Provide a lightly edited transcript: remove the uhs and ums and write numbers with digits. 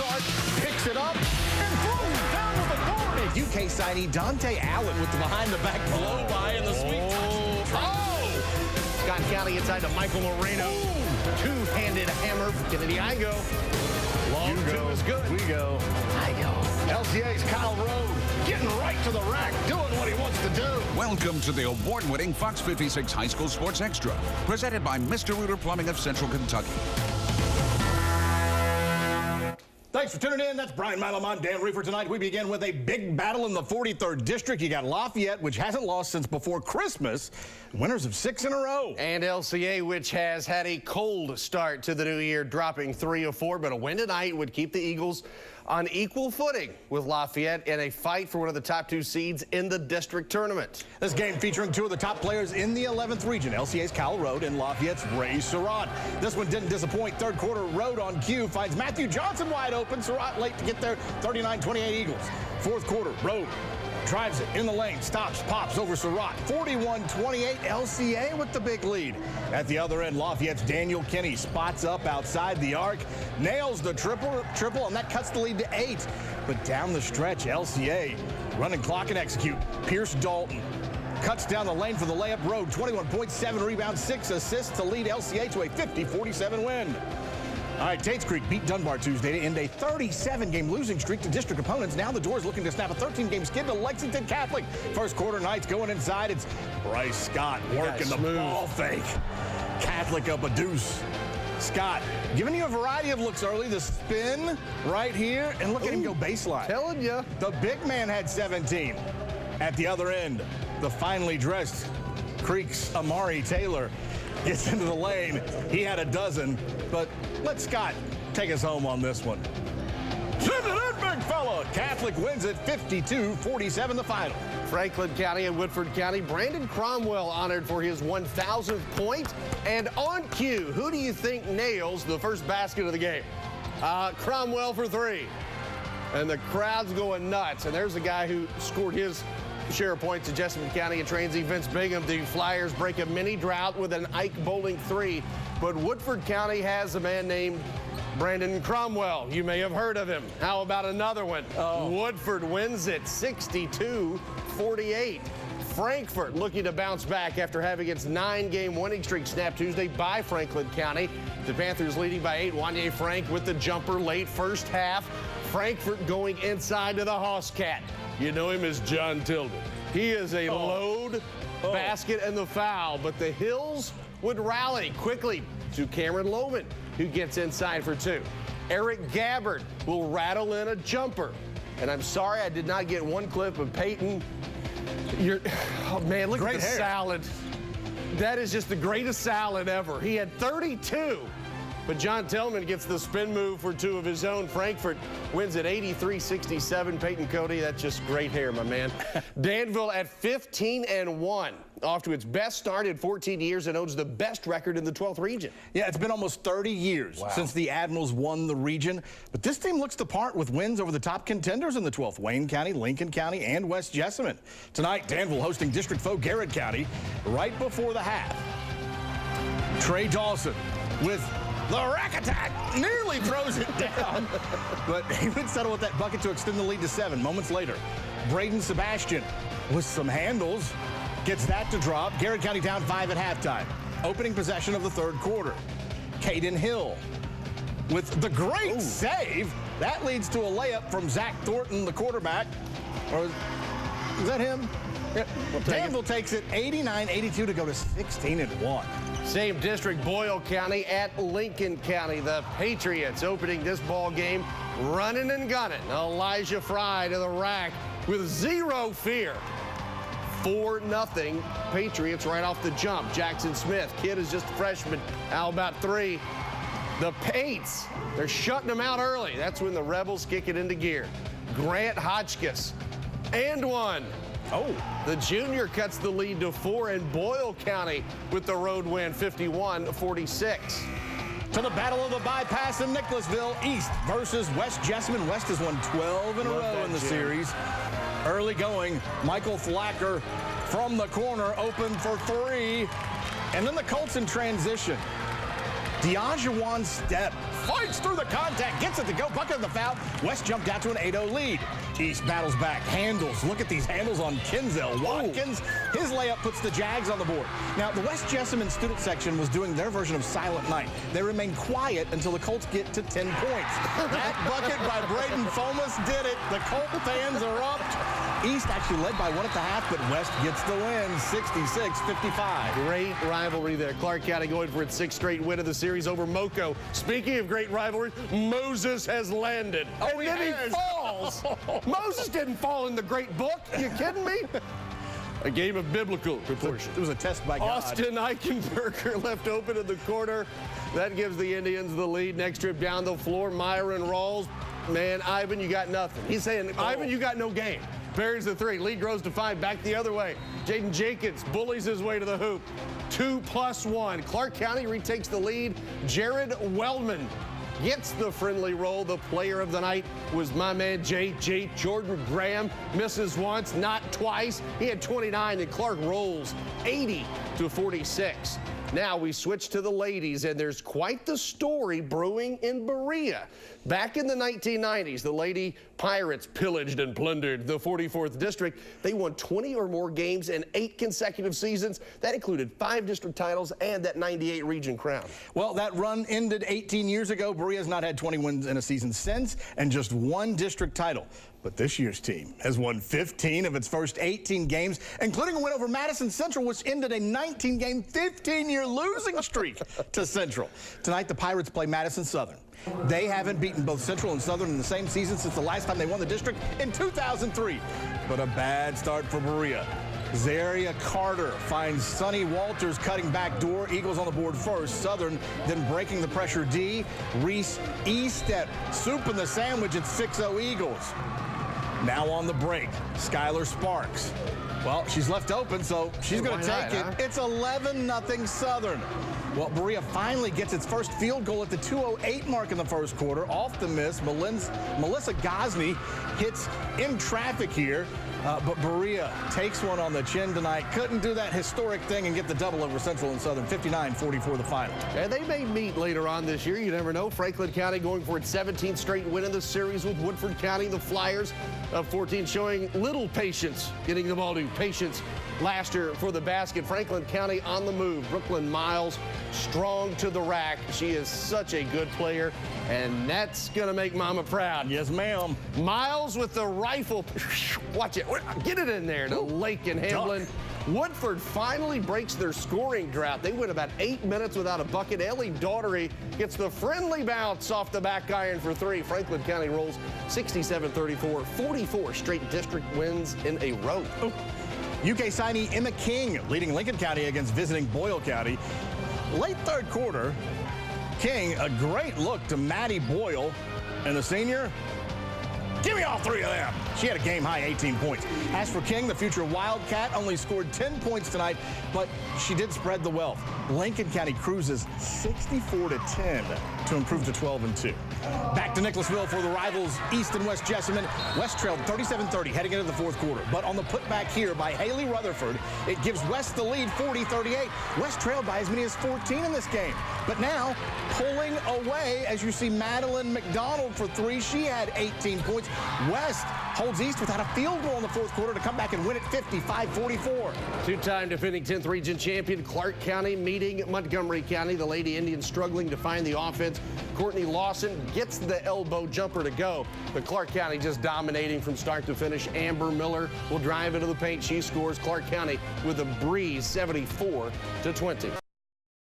arc, picks it up, and throws down with authority. UK signee Dante Allen with the behind-the-back blow-by in the sweet touch. Oh! Scott County inside to Michael Moreno. Two-handed hammer for Kennedy Igo. Long two is good. We go. Igo. LCA's Kyle Road getting right to the rack, doing what he wants to do. Welcome to the award-winning Fox 56 High School Sports Extra, presented by Mr. Rooter Plumbing of Central Kentucky. Thanks for tuning in. That's Brian Malamont, Dan Reefer. Tonight we begin with a big battle in the 43rd District. You got Lafayette, which hasn't lost since before Christmas. Winners of 6 in a row. And LCA, which has had a cold start to the new year, dropping 3 of 4. But a win tonight would keep the Eagles on equal footing with Lafayette in a fight for one of the top 2 seeds in the district tournament. This game featuring 2 of the top players in the 11th region, LCA's Kyle Road and Lafayette's Ray Surratt. This one didn't disappoint. Third quarter, Road on cue finds Matthew Johnson wide open. Surratt late to get there, 39-28 Eagles. Fourth quarter, Road drives it in the lane, stops, pops over Surratt. 41-28, LCA with the big lead. At the other end, Lafayette's Daniel Kinney spots up outside the arc, nails the triple, and that cuts the lead to 8. But down the stretch, LCA running clock and execute. Pierce Dalton cuts down the lane for the layup. Road, 21.7 rebounds, 6 assists to lead LCA to a 50-47 win. All right, Tates Creek beat Dunbar Tuesday to end a 37-game losing streak to district opponents. Now the Doors looking to snap a 13-game skid to Lexington Catholic. First quarter, Knights going inside. It's Bryce Scott working the ball fake. Catholic up a deuce. Scott giving you a variety of looks early. The spin right here, and look at him go baseline. Telling you. The big man had 17. At the other end, the finely dressed Creek's Amari Taylor gets into the lane. He had a dozen, but let Scott take us home on this one. Send it in, big fella. Catholic wins it 52-47 the final. Franklin County and Woodford County. Brandon Cromwell honored for his 1,000th point. And on cue, who do you think nails the first basket of the game? Cromwell for 3. And the crowd's going nuts. And there's a guy who scored his share of points at Jessamine County and Transy. Vince Bingham. The Flyers break a mini drought with an Ike Bowling 3. But Woodford County has a man named Brandon Cromwell. You may have heard of him. How about another one? Woodford wins it 62-48. Frankfort looking to bounce back after having its 9-game winning streak snapped Tuesday by Franklin County. The Panthers leading by 8. Wanye Frank with the jumper late first half. Frankfort going inside to the Hoss Cat. You know him as John Tilden. He is a load basket and the foul, but the Hills would rally quickly to Cameron Lohman, who gets inside for 2. Eric Garrard will rattle in a jumper. And I'm sorry I did not get one clip of Peyton. Oh, man, look at the salad. That is just the greatest salad ever. He had 32. But John Tillman gets the spin move for 2 of his own. Frankfort wins at 83-67. Peyton Cody, that's just great hair, my man. Danville at 15-1. Off to its best start in 14 years and owns the best record in the 12th region. Yeah, it's been almost 30 years since the Admirals won the region. But this team looks the part with wins over the top contenders in the 12th. Wayne County, Lincoln County, and West Jessamine. Tonight, Danville hosting district foe Garrard County right before the half. Trey Dawson with the rack attack, nearly throws it down, but he would settle with that bucket to extend the lead to 7 moments later. Braden Sebastian with some handles, gets that to drop. Garrard County down 5 at halftime. Opening possession of the third quarter. Caden Hill with the great save. That leads to a layup from Zach Thornton, the quarterback. Or is that him? Yeah. Danville takes it 89-82 to go to 16-1. Same district, Boyle County at Lincoln County. The Patriots opening this ball game running and gunning. Elijah Fry to the rack with 0 fear. 4-0 Patriots right off the jump. Jackson Smith, kid is just a freshman. How about 3? The Pates, they're shutting them out early. That's when the Rebels kick it into gear. Grant Hotchkiss, and 1. The junior cuts the lead to 4, and Boyle County with the road win 51-46. To the battle of the bypass in Nicholasville, East versus West Jessamine. West has won 12 in a row in the series. Early going, Michael Flacker from the corner, open for 3. And then the Colts in transition. Deajuan Step fights through the contact, gets it it to go. Bucket of the foul. West jumped out to an 8-0 lead. East battles back. Handles. Look at these handles on Kinzel. Watkins, his layup puts the Jags on the board. Now, the West Jessamine student section was doing their version of Silent Night. They remain quiet until the Colts get to 10 points. That bucket by Braden Fomas did it. The Colt fans erupt. East actually led by 1 at the half, but West gets the win, 66-55. Great rivalry there. Clark County going for its 6th straight win of the series over Moco. Speaking of great rivalry, Moses has landed. And then he falls. Moses didn't fall in the great book. You kidding me? A game of biblical proportion. It was a test by God. Austin Eichenberger left open in the corner. That gives the Indians the lead. Next trip down the floor, Myron Rawls. Man, Ivan, you got nothing. He's saying, Ivan, you got no game. Buries the 3. Lead grows to 5. Back the other way. Jaden Jenkins bullies his way to the hoop. 2+1. Clark County retakes the lead. Jared Wellman gets the friendly roll. The player of the night was my man, J. Jordan Graham. Misses once, not twice. He had 29, and Clark rolls 80-46. Now we switch to the ladies, and there's quite the story brewing in Berea. Back in the 1990s, the Lady Pirates pillaged and plundered the 44th district. They won 20 or more games in 8 consecutive seasons. That included 5 district titles and that 98 region crown. Well, that run ended 18 years ago. Berea's not had 20 wins in a season since, and just 1 district title. But this year's team has won 15 of its first 18 games, including a win over Madison Central, which ended a 19-game, 15-year losing streak to Central. Tonight, the Pirates play Madison Southern. They haven't beaten both Central and Southern in the same season since the last time they won the district in 2003. But a bad start for Berea. Zaria Carter finds Sonny Walters cutting back door. Eagles on the board first. Southern then breaking the pressure D. Reese Eastet soup in the sandwich at 6-0 Eagles. Now on the break, Skylar Sparks. Well, she's left open, so she's going to take it. It's 11-0 Southern. Well, Berea finally gets its first field goal at the 2:08 mark in the first quarter. Off the miss, Melissa Gosney hits in traffic here. But Berea takes one on the chin tonight. Couldn't do that historic thing and get the double over Central and Southern. 59-44 the final. And they may meet later on this year. You never know. Franklin County going for its 17th straight win in the series with Woodford County. The Flyers of 14 showing little patience, getting the ball to patience last year for the basket. Franklin County on the move. Brooklyn Miles strong to the rack. She is such a good player, and that's going to make Mama proud. Yes, ma'am. Miles with the rifle. Watch it. Get it in there to Lake and Hamlin. Woodford finally breaks their scoring drought. They went about 8 minutes without a bucket. Ellie Daughtery gets the friendly bounce off the back iron for 3. Franklin County rolls 67-34. 44 straight district wins in a row. UK signee Emma King leading Lincoln County against visiting Boyle County. Late third quarter, King, a great look to Maddie Boyle, and the senior, give me all 3 of them. She had a game-high 18 points. As for King, the future Wildcat only scored 10 points tonight, but she did spread the wealth. Lincoln County cruises 64-10 to improve to 12-2. Back to Nicholasville for the rivals East and West Jessamine. West trailed 37-30 heading into the fourth quarter, but on the putback here by Haley Rutherford, it gives West the lead 40-38. West trailed by as many as 14 in this game, but now pulling away as you see Madeline McDonald for 3. She had 18 points. West holds East without a field goal in the fourth quarter to come back and win it 55-44. Two-time defending 10th region champion Clark County meeting Montgomery County. The Lady Indians struggling to find the offense. Courtney Lawson gets the elbow jumper to go, but Clark County just dominating from start to finish. Amber Miller will drive into the paint. She scores. Clark County with a breeze, 74-20.